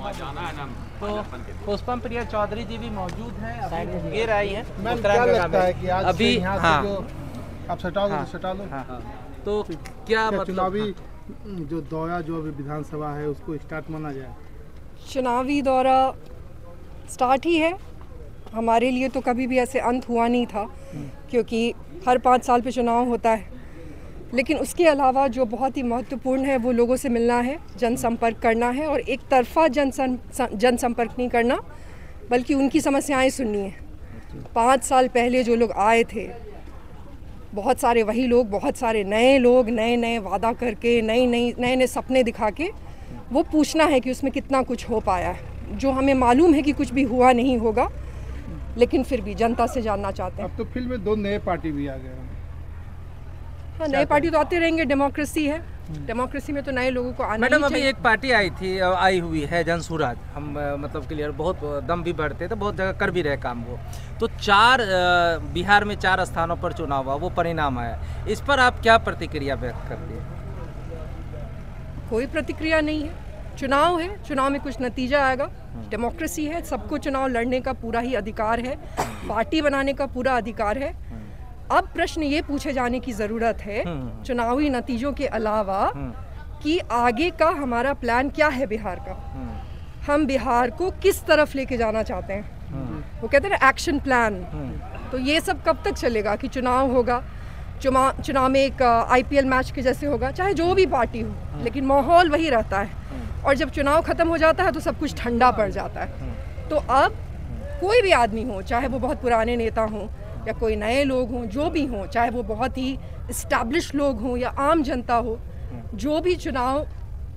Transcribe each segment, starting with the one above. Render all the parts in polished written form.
तो पुष्पम प्रिया चौधरी जी भी मौजूद हैं, अभी गिर आई हैं। क्या लगता है कि आज अभी हाँ, जो आप सटा दो तो सटा लो। तो क्या मतलब चुनावी जो दौरा जो अभी विधानसभा है उसको स्टार्ट माना जाए? चुनावी दौरा स्टार्ट ही है। हमारे लिए तो कभी भी ऐसे अंत हुआ नहीं था, क्योंकि हर 5 साल पे चुनाव होता है। लेकिन उसके अलावा जो बहुत ही महत्वपूर्ण है वो लोगों से मिलना है, जनसंपर्क करना है, और एक तरफा जनसंपर्क नहीं करना, बल्कि उनकी समस्याएं सुननी है। 5 साल पहले जो लोग आए थे, बहुत सारे वही लोग, बहुत सारे नए लोग, नए वादा करके, नए सपने दिखा के, वो पूछना है कि उसमें कितना कुछ हो पाया है। जो हमें मालूम है कि कुछ भी हुआ नहीं होगा, लेकिन फिर भी जनता से जानना चाहते हैं। अब तो फील्ड में 2 नए पार्टी भी आ गए हैं। हाँ, नए पार्टी तो आते रहेंगे, डेमोक्रेसी है। डेमोक्रेसी में तो नए लोगों को आना ही मैडम, अभी चाहिए। एक पार्टी आई हुई है जनसुराज, हम मतलब क्लियर, बहुत दम भी बढ़ते थे, बहुत जगह कर भी रहे काम वो। तो 4 बिहार में 4 स्थानों पर चुनाव हुआ, वो परिणाम आया, इस पर आप क्या प्रतिक्रिया व्यक्त करते हैं? कोई प्रतिक्रिया नहीं है, चुनाव है, चुनाव में कुछ नतीजा आएगा। डेमोक्रेसी है, सबको चुनाव लड़ने का पूरा ही अधिकार है, पार्टी बनाने का पूरा अधिकार है। अब प्रश्न ये पूछे जाने की ज़रूरत है चुनावी नतीजों के अलावा कि आगे का हमारा प्लान क्या है बिहार का। हम बिहार को किस तरफ लेके जाना चाहते हैं। वो कहते हैं ना, एक्शन प्लान। तो ये सब कब तक चलेगा कि चुनाव होगा, चुनाव में एक IPL मैच के जैसे होगा, चाहे जो भी पार्टी हो, लेकिन माहौल वही रहता है। और जब चुनाव ख़त्म हो जाता है तो सब कुछ ठंडा पड़ जाता है। तो अब कोई भी आदमी हो, चाहे वो बहुत पुराने नेता हों या कोई नए लोग हों, जो भी हों, चाहे वो बहुत ही इस्टेब्लिश लोग हों या आम जनता हो, जो भी चुनाव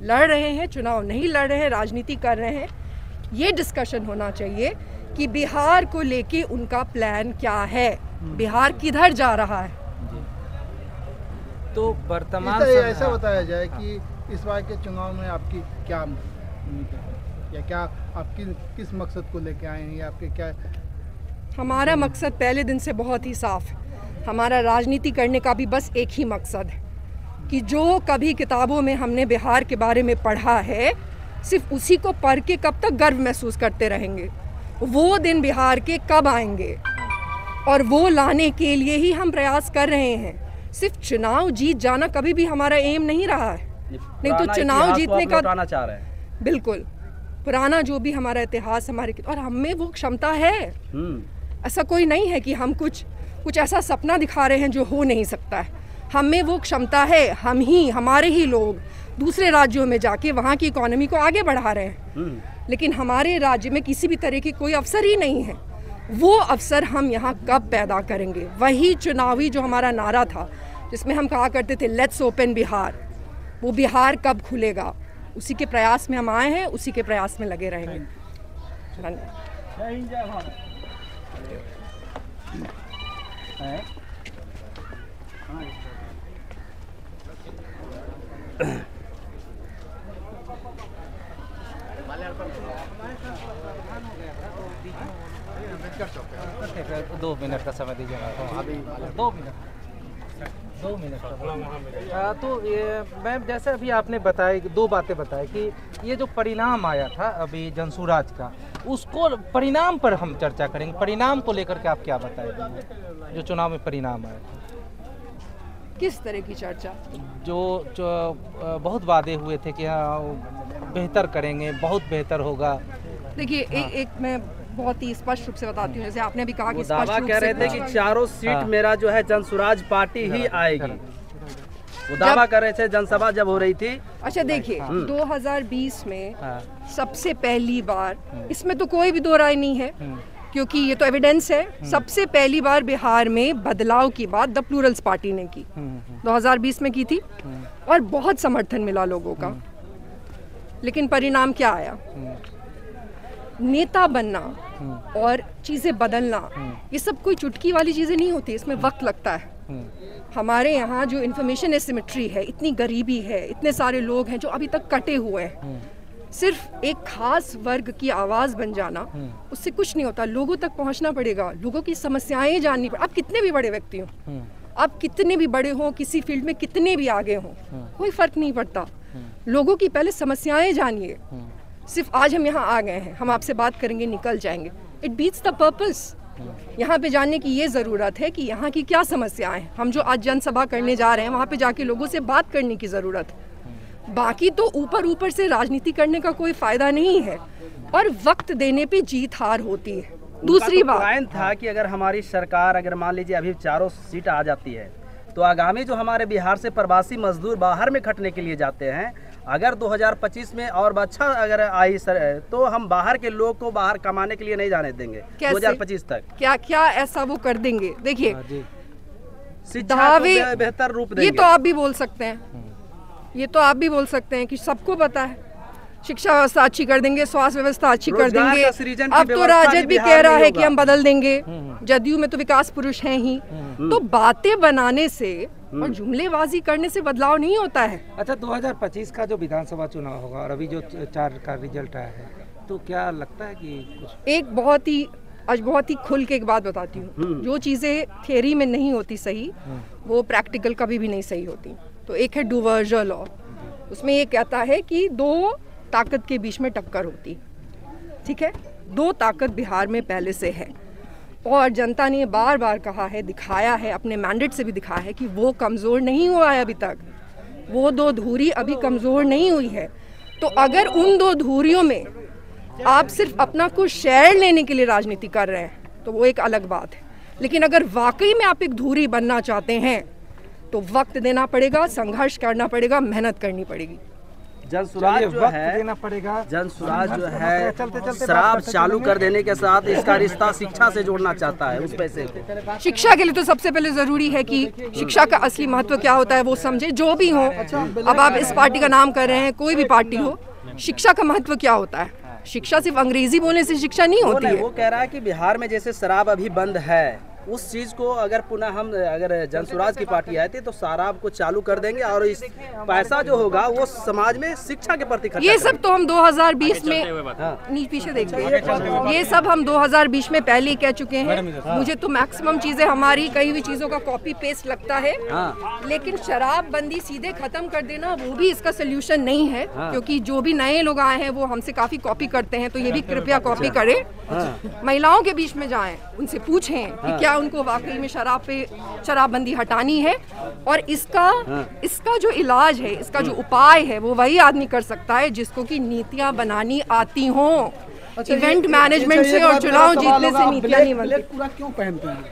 लड़ रहे हैं, चुनाव नहीं लड़ रहे हैं, राजनीति कर रहे हैं, ये डिस्कशन होना चाहिए कि बिहार को लेके उनका प्लान क्या है, बिहार किधर जा रहा है। तो वर्तमान ऐसा बताया जाए कि इस बार के चुनाव में आपकी क्या भूमिका है, या क्या आप किस मकसद को लेके आए हैं, या आपके क्या? हमारा मकसद पहले दिन से बहुत ही साफ है। हमारा राजनीति करने का भी बस एक ही मकसद है कि जो कभी किताबों में हमने बिहार के बारे में पढ़ा है, सिर्फ उसी को पढ़ के कब तक गर्व महसूस करते रहेंगे। वो दिन बिहार के कब आएंगे, और वो लाने के लिए ही हम प्रयास कर रहे हैं। सिर्फ चुनाव जीत जाना कभी भी हमारा एम नहीं रहा है। नहीं तो चुनाव जीतने का चाह रहे हैं। बिल्कुल, पुराना जो भी हमारा इतिहास, हमारे, और हमें वो क्षमता है। ऐसा कोई नहीं है कि हम कुछ ऐसा सपना दिखा रहे हैं जो हो नहीं सकता है। हमें वो क्षमता है। हमारे ही लोग दूसरे राज्यों में जाके वहाँ की इकोनॉमी को आगे बढ़ा रहे हैं, लेकिन हमारे राज्य में किसी भी तरह की कोई अवसर ही नहीं है। वो अवसर हम यहाँ कब पैदा करेंगे? वही चुनावी जो हमारा नारा था, जिसमें हम कहा करते थे लेट्स ओपन बिहार, वो बिहार कब खुलेगा? उसी के प्रयास में हम आए हैं, उसी के प्रयास में लगे रहेंगे। दो मिनट का समय दीजिए अभी, 2 मिनट। तो ये मैम, जैसे अभी आपने बताया, 2 बातें बताई कि ये जो परिणाम आया था अभी जनसुराज का, उसको परिणाम पर हम चर्चा करेंगे। परिणाम को लेकर के आप क्या बताएंगे, जो चुनाव में परिणाम आया था? किस तरह की चर्चा? जो बहुत वादे हुए थे कि हाँ बेहतर करेंगे, बहुत बेहतर होगा। देखिए, एक मैं बहुत ही स्पष्ट रूप से बताती हूँ, जैसे आपने भी कहा कि दावा कह रहे थे कि चारों सीट मेरा जो है जनसुराज पार्टी ही आएगी। वो दावा कर रहे थे जनसभा जब हो रही थी। अच्छा, देखिए, 2020 में सबसे पहली बार, इसमें तो कोई भी दो राय नहीं है, क्योंकि ये तो एविडेंस है, सबसे पहली बार बिहार में बदलाव की बात द प्लूरल्स पार्टी ने की, 2020 में की थी, और बहुत समर्थन मिला लोगों का। लेकिन परिणाम क्या आया? नेता बनना और चीज़ें बदलना, ये सब कोई चुटकी वाली चीज़ें नहीं होती, इसमें वक्त लगता है। हमारे यहाँ जो इन्फॉर्मेशन एसिमेट्री है, इतनी गरीबी है, इतने सारे लोग हैं जो अभी तक कटे हुए हैं। सिर्फ एक खास वर्ग की आवाज़ बन जाना, उससे कुछ नहीं होता। लोगों तक पहुँचना पड़ेगा, लोगों की समस्याएं जाननी पड़े। आप कितने भी बड़े व्यक्ति हों, आप कितने भी बड़े हों, किसी फील्ड में कितने भी आगे हों, कोई फ़र्क नहीं पड़ता। लोगों की पहले समस्याएं जानिए, सिर्फ आज हम यहाँ आ गए हैं, हम आपसे बात करेंगे, निकल जाएंगे, इट बीट्स द पर्पस। यहाँ पे जानने की ये ज़रूरत है कि यहाँ की क्या समस्याएं हैं। हम जो आज जनसभा करने जा रहे हैं वहाँ पे जाके लोगों से बात करने की ज़रूरत है। बाकी तो ऊपर ऊपर से राजनीति करने का कोई फ़ायदा नहीं है, और वक्त देने पे जीत हार होती है। दूसरी बात प्लान था कि अगर हमारी सरकार, अगर मान लीजिए अभी 4 सीट आ जाती है, तो आगामी जो हमारे बिहार से प्रवासी मजदूर बाहर में खटने के लिए जाते हैं, अगर 2025 में और अच्छा अगर आई सर, तो हम बाहर के लोग को बाहर कमाने के लिए नहीं जाने देंगे। 2025 तक क्या क्या ऐसा वो कर देंगे? देखिए, शिक्षा को बेहतर रूप देंगे। ये तो आप भी बोल सकते हैं, ये तो आप भी बोल सकते हैं कि सबको पता है शिक्षा व्यवस्था अच्छी कर देंगे, स्वास्थ्य व्यवस्था अच्छी कर देंगे। अब तो राजद भी कह रहा है कि हम बदल देंगे, जदयू में तो विकास पुरुष हैं ही। तो बातें बनाने से और जुमलेबाजी करने से बदलाव नहीं होता है। अच्छा, 2025 का जो विधानसभा चुनाव होगा और अभी जो 4 का रिजल्ट आया है, तो क्या लगता है कि कुछ एक बहुत ही खुल के एक बात बताती हूँ, जो चीज़ें थियरी में नहीं होती सही, वो प्रैक्टिकल कभी भी नहीं सही होती। तो एक है डुवर्जर लॉ, उसमें ये कहता है कि 2 ताकत के बीच में टक्कर होती, ठीक है। 2 ताकत बिहार में पहले से है, और जनता ने बार बार कहा है, दिखाया है, अपने मैंडेट से भी दिखाया है कि वो कमज़ोर नहीं हुआ है अभी तक, वो 2 धुरी अभी कमज़ोर नहीं हुई है। तो अगर उन 2 धुरियों में आप सिर्फ अपना कुछ शेयर लेने के लिए राजनीति कर रहे हैं तो वो एक अलग बात है, लेकिन अगर वाकई में आप एक धुरी बनना चाहते हैं तो वक्त देना पड़ेगा, संघर्ष करना पड़ेगा, मेहनत करनी पड़ेगी। जनसुराज जो है, देना पड़ेगा। जनसुराज जो है शराब चालू कर देने के साथ इसका रिश्ता शिक्षा से जोड़ना चाहता है, उस पैसे को। शिक्षा के लिए तो सबसे पहले जरूरी है कि शिक्षा का असली महत्व क्या होता है वो समझे, जो भी हो। अब आप इस पार्टी का नाम कर रहे हैं, कोई भी पार्टी हो, शिक्षा का महत्व क्या होता है? शिक्षा सिर्फ अंग्रेजी बोलने से शिक्षा नहीं होती है। वो कह रहा है कि बिहार में जैसे शराब अभी बंद है, उस चीज को अगर पुनः हम, अगर जनसुराज की पार्टी आती तो शराब को चालू कर देंगे, और इस पैसा जो होगा वो समाज में शिक्षा के प्रति खर्चा ये सब तो हम 2020 में पीछे देखिए, ये सब हम 2020 में पहले ही कह चुके हैं। मुझे तो मैक्सिमम चीजें हमारी कई हुई चीजों का कॉपी पेस्ट लगता है, लेकिन शराब बंदी सीधे खत्म कर देना वो भी इसका सोल्यूशन नहीं है, क्योंकि जो भी नए लोग आए हैं वो हमसे काफी कॉपी करते हैं, तो ये भी कृपया कॉपी करें। महिलाओं के बीच में जाएं, उनसे पूछें कि क्या उनको वाकई में शराबबंदी हटानी है, और इसका जो इलाज है, इसका जो उपाय है, वो वही आदमी कर सकता है जिसको कि नीतियां बनानी आती हों। इवेंट मैनेजमेंट से और चुनाव जीतने से नीतियां नहीं बनती। पूरा क्यों पहनते हैं?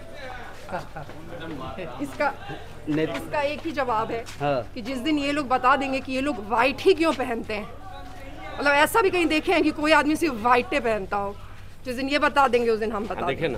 इसका एक ही जवाब है कि जिस दिन ये लोग बता देंगे कि ये लोग व्हाइट ही क्यों पहनते हैं, मतलब ऐसा भी कहीं देखे हैं कि कोई आदमी सिर्फ व्हाइट पहनता हो, जिस दिन ये बता देंगे उस दिन हम बता देंगे।